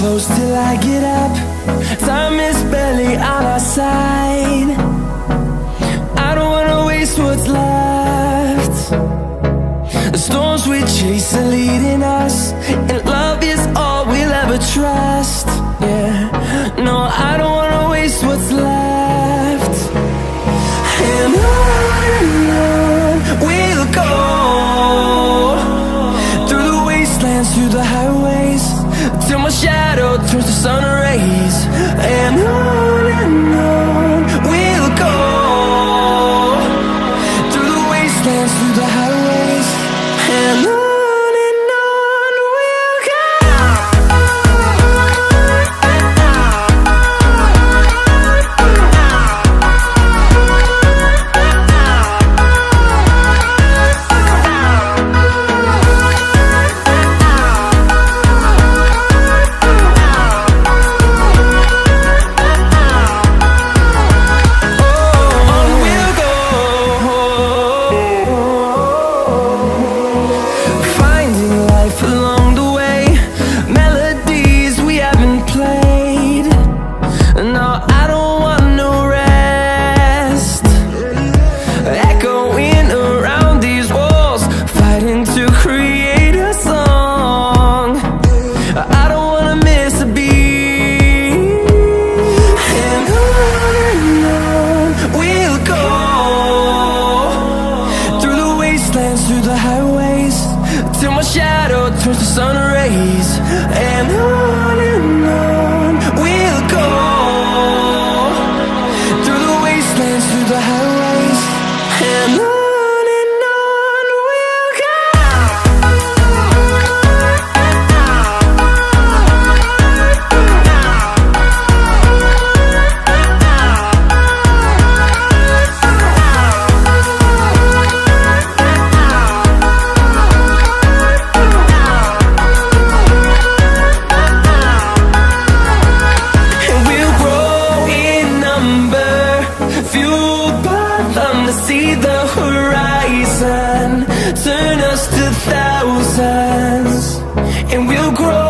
close till I get up. Time is barely on our side. I don't wanna waste what's left. The storms we chase are leading us, and love is all we'll ever trust. Yeah, no, I don't wanna waste what's left. And on we'll go, through the wastelands, through the highways, till my shadow turns to sun rays. And on we'll go, through the wastelands, through the highways, and on. Through the highways, till my shadow turns to sun rays. And on we'll go, through the wastelands, through the highways, and on we'll go. See the horizon turn us to thousands, and we'll grow